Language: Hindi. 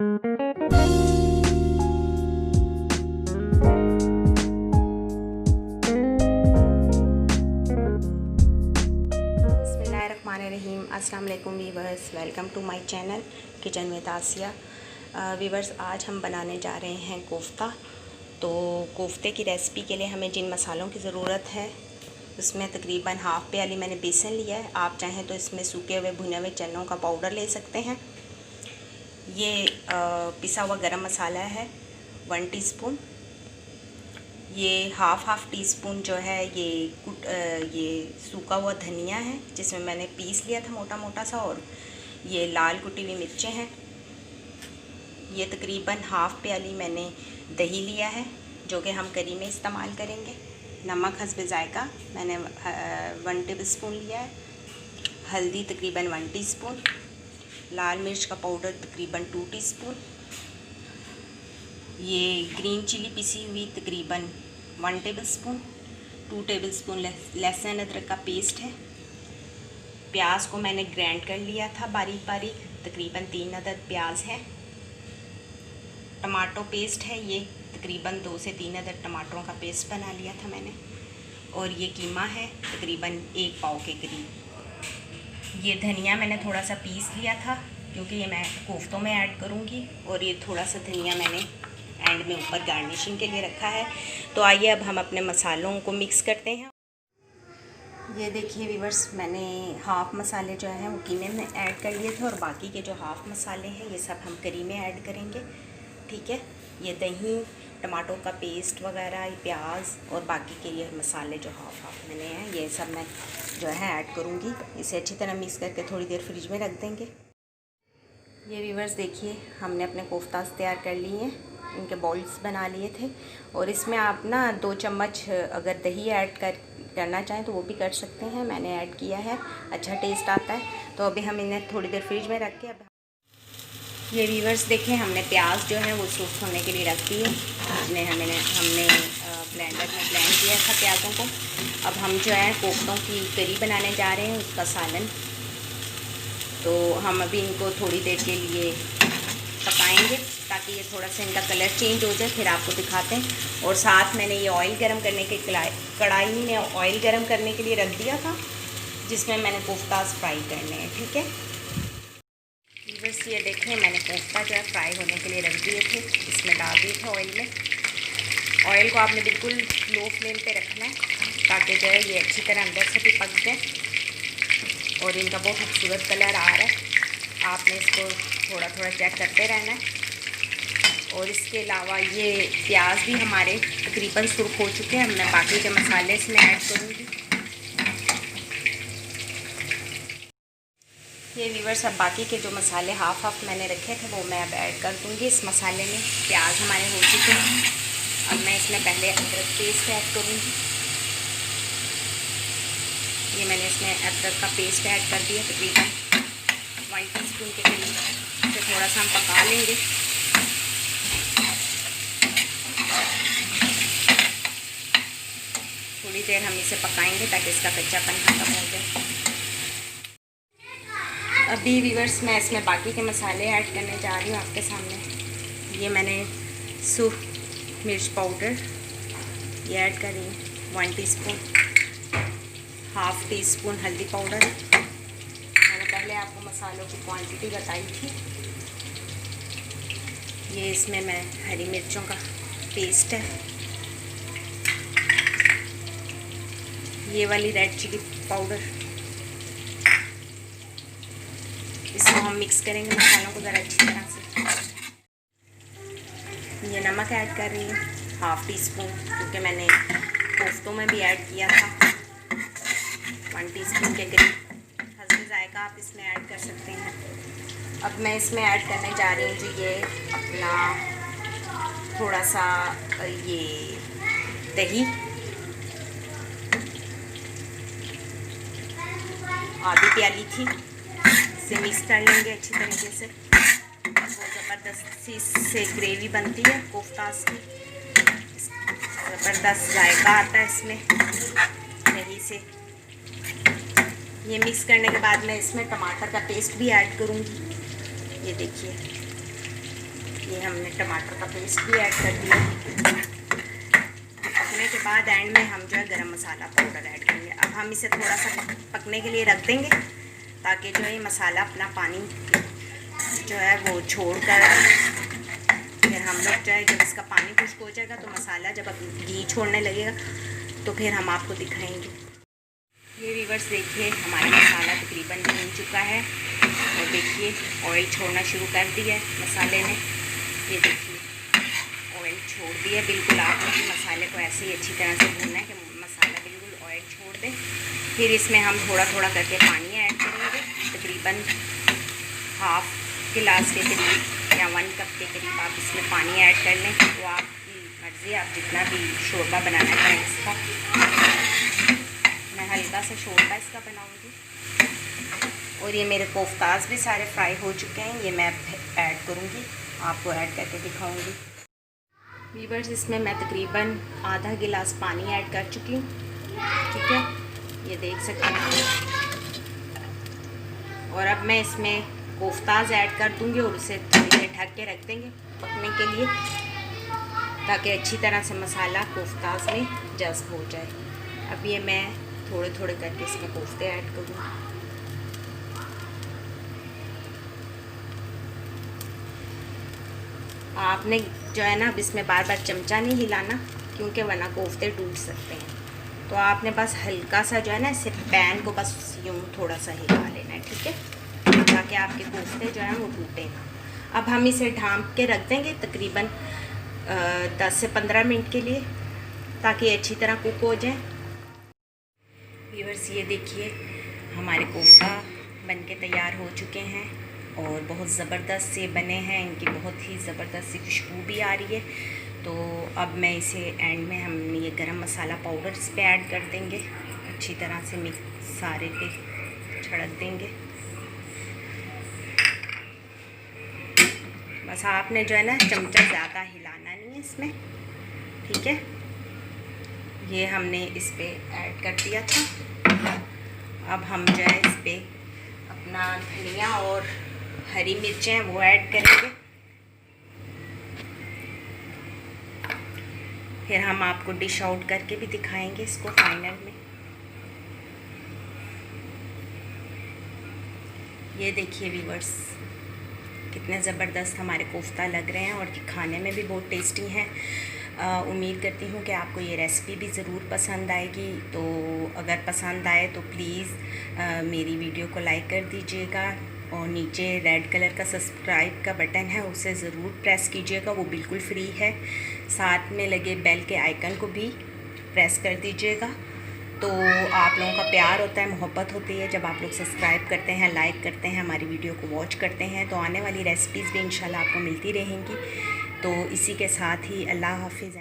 बिस्मिल्लाहिर्रहमानिर्रहीम। अस्सलाम वालेकुम viewers, welcome to my channel kitchen with Asiya. Viewers, आज हम बनाने जा रहे हैं कोफ्ता। तो कोफ्ते की रेसिपी के लिए हमें जिन मसालों की ज़रूरत है उसमें तकरीबन हाफ़ प्याली मैंने बेसन लिया है। आप चाहें तो इसमें सूखे हुए भुने हुए चनों का पाउडर ले सकते हैं। ये पिसा हुआ गरम मसाला है 1 टीस्पून। ये हाफ़ टी स्पून जो है ये सूखा हुआ धनिया है जिसमें मैंने पीस लिया था मोटा मोटा सा। और ये लाल कुटी हुई मिर्चें हैं। ये तकरीबन हाफ़ प्याली मैंने दही लिया है जो कि हम करी में इस्तेमाल करेंगे। नमक हस्बे ज़ायका मैंने 1 टेबल स्पून लिया है। हल्दी तकरीबन 1 टीस्पून। लाल मिर्च का पाउडर तकरीबन 2 टीस्पून। ये ग्रीन चिली पिसी हुई तकरीबन 1 टेबल स्पून। 2 टेबल स्पून लहसुन अदरक का पेस्ट है। प्याज को मैंने ग्राइंड कर लिया था बारीक बारीक, तकरीबन 3 अदद प्याज है। टमाटो पेस्ट है, ये तकरीबन 2 से 3 अदद टमाटरों का पेस्ट बना लिया था मैंने। और ये कीमा है तकरीबन 1 पाव के करीब। ये धनिया मैंने थोड़ा सा पीस लिया था क्योंकि ये मैं कोफ्तों में ऐड करूँगी। और ये थोड़ा सा धनिया मैंने एंड में ऊपर गार्निशिंग के लिए रखा है। तो आइए अब हम अपने मसालों को मिक्स करते हैं। ये देखिए व्यूअर्स, मैंने हाफ़ मसाले जो हैं वो कीमे में ऐड कर लिए थे और बाकी के जो हाफ़ मसाले हैं ये सब हम करी में ऐड करेंगे। ठीक है, ये दही, टमाटो का पेस्ट वगैरह, ये प्याज और बाकी के ये मसाले जो हाफ़ मैंने हैं ये सब मैं जो है ऐड करूँगी। इसे अच्छी तरह मिक्स करके थोड़ी देर फ्रिज में रख देंगे। ये व्यूअर्स देखिए, हमने अपने कोफ्तास तैयार कर लिए हैं, इनके बॉल्स बना लिए थे। और इसमें आप ना 2 चम्मच अगर दही ऐड करना चाहें तो वो भी कर सकते हैं। मैंने ऐड किया है, अच्छा टेस्ट आता है। तो अभी हम इन्हें थोड़ी देर फ्रिज में रख के अब ये व्यूअर्स देखें, हमने प्याज जो है वो सूख होने के लिए रख दिए, जिन्हें हमने ब्लेंडर में ब्लेंड किया था प्याज़ों को। अब हम जो है कोफ्तों की करी बनाने जा रहे हैं, उसका सालन। तो हम अभी इनको थोड़ी देर के लिए पकाएंगे ताकि ये थोड़ा सा इनका कलर चेंज हो जाए, फिर आपको दिखाते हैं। और साथ मैंने ये ऑयल गरम करने के कढ़ाई में ऑयल गरम करने के लिए रख दिया था जिसमें मैंने कोफ्तास फ्राई करने हैं। ठीक है, बस ये देखें, मैंने कोफ्ता जो है फ्राई होने के लिए रख दिए थे, इसमें डाल दिए थे ऑयल में। ऑयल को आपने बिल्कुल लो फ्लेम पे रखना है ताकि जो है ये अच्छी तरह अंदर से भी पक जाए। और इनका बहुत खूबसूरत कलर आ रहा है, आपने इसको थोड़ा थोड़ा चेक करते रहना है। और इसके अलावा ये प्याज भी हमारे तकरीबन सुर्ख हो चुके हैं। मैं बाकी के मसाले इसमें ऐड करूँगी। ये व्यूअर्स, अब बाकी के जो मसाले हाफ़ मैंने रखे थे वो मैं अब ऐड कर दूँगी इस मसाले में। प्याज हमारे हो चुके हैं। अब मैं इसमें पहले अदरक पेस्ट ऐड करूँगी। ये मैंने इसमें अदरक का पेस्ट ऐड कर दिया तकरीबन 1 टीस्पून के करीब। इसे थोड़ा सा हम पका लेंगे। थोड़ी देर हम इसे पकाएंगे ताकि इसका कच्चापन खत्म हो जाए। अभी व्यूअर्स, मैं इसमें बाकी के मसाले ऐड करने जा रही हूँ आपके सामने। ये मैंने सूख मिर्च पाउडर ये ऐड कर रही हूँ 1 टीस्पून। हाफ़ टी स्पून हल्दी पाउडर, मैंने पहले आपको मसालों की क्वांटिटी बताई थी। ये इसमें मैं हरी मिर्चों का पेस्ट है। ये वाली रेड चिली पाउडर, इसको हम मिक्स करेंगे मसालों को ज़रा अच्छी तरह से। ये नमक ऐड कर रही हूँ हाफ़ टी स्पून, क्योंकि मैंने कोफ्तों में भी ऐड किया था 1 टीस्पून के करीब। हस्बे ज़ायका आप इसमें ऐड कर सकते हैं। अब मैं इसमें ऐड करने जा रही हूँ जी ये अपना थोड़ा सा ये दही, आधी प्याली थी। इसे मिक्स कर लेंगे अच्छी तरीके से। वो ज़बरदस्ती से ग्रेवी बनती है कोफ्तास की, ज़बरदस्त जायका आता है इसमें दही से। ये मिक्स करने के बाद मैं इसमें टमाटर का पेस्ट भी ऐड करूँगी। ये देखिए, ये हमने टमाटर का पेस्ट भी ऐड कर दिया। पकने के बाद एंड में हम जो है गरम मसाला पाउडर ऐड करेंगे। अब हम इसे थोड़ा सा पकने के लिए रख देंगे ताकि जो है मसाला अपना पानी जो है वो छोड़ कर, फिर हम लोग जो है जब इसका पानी खुश्क हो जाएगा तो मसाला जब घी छोड़ने लगेगा तो फिर हम आपको दिखाएंगे। ये व्यूअर्स देखिए हमारा मसाला तकरीबन भून चुका है और देखिए ऑयल छोड़ना शुरू कर दिया है मसाले ने। ये देखिए ऑयल छोड़ दिया बिल्कुल। आपने मसाले को ऐसे ही अच्छी तरह से भूनना है कि मसाला बिल्कुल ऑयल छोड़ दे। फिर इसमें हम थोड़ा थोड़ा करके पानी ऐड करेंगे, तकरीबन हाफ गिलास के करीब या 1 कप के करीब आप इसमें पानी ऐड कर लें। तो आपकी मर्ज़ी, आप जितना भी शोरबा बनाना चाहें इसका। मैं हल्का सा शोरबा इसका बनाऊंगी। और ये मेरे कोफ्ताज भी सारे फ्राई हो चुके हैं, ये मैं ऐड करूंगी, आपको ऐड करके दिखाऊंगी। व्यूअर्स इसमें मैं तकरीबन आधा गिलास पानी ऐड कर चुकी हूँ, ठीक है, ये देख सकते हैं। और अब मैं इसमें कोफ्ताज ऐड कर दूंगी और उसे थोड़ी देर ढक के रख देंगे पकने के लिए, ताकि अच्छी तरह से मसाला कोफ्ताज में जज़्ब हो जाए। अब ये मैं थोड़े थोड़े करके इसमें कोफ्ते ऐड करूँगी। आपने जो है ना अब इसमें बार बार चमचा नहीं हिलाना, क्योंकि वरना कोफ्ते टूट सकते हैं। तो आपने बस हल्का सा जो है ना इसे पैन को बस यूँ थोड़ा सा हिला लेना है, ठीक है, ताकि आपके कोफ्ते जो हैं वो टूटे ना। अब हम इसे ढाँप के रख देंगे तकरीबन 10 से 15 मिनट के लिए, ताकि अच्छी तरह कुक हो जाए। व्यूअर्स ये देखिए हमारे कोफ्ता बनके तैयार हो चुके हैं और बहुत ज़बरदस्त से बने हैं, इनकी बहुत ही ज़बरदस्त सी खुशबू भी आ रही है। तो अब मैं इसे एंड में हम ये गरम मसाला पाउडर इस पे ऐड कर देंगे, अच्छी तरह से मिक्स सारे पे छिड़क देंगे। बस आपने जो है ना चमचा ज़्यादा हिलाना नहीं है इसमें, ठीक है। ये हमने इस पे ऐड कर दिया था। अब हम जो है इस पे अपना धनिया और हरी मिर्चें वो ऐड करेंगे। फिर हम आपको डिश आउट करके भी दिखाएंगे इसको फाइनल में। ये देखिए व्यूअर्स कितने ज़बरदस्त हमारे कोफ्ता लग रहे हैं और खाने में भी बहुत टेस्टी हैं। उम्मीद करती हूँ कि आपको ये रेसिपी भी ज़रूर पसंद आएगी। तो अगर पसंद आए तो प्लीज़ मेरी वीडियो को लाइक कर दीजिएगा और नीचे रेड कलर का सब्सक्राइब का बटन है उसे ज़रूर प्रेस कीजिएगा, वो बिल्कुल फ्री है। साथ में लगे बेल के आइकन को भी प्रेस कर दीजिएगा। तो आप लोगों का प्यार होता है, मोहब्बत होती है जब आप लोग सब्सक्राइब करते हैं, लाइक करते हैं, हमारी वीडियो को वॉच करते हैं। तो आने वाली रेसिपीज़ भी इंशाल्लाह आपको मिलती रहेंगी। तो इसी के साथ ही अल्लाह हाफिज़।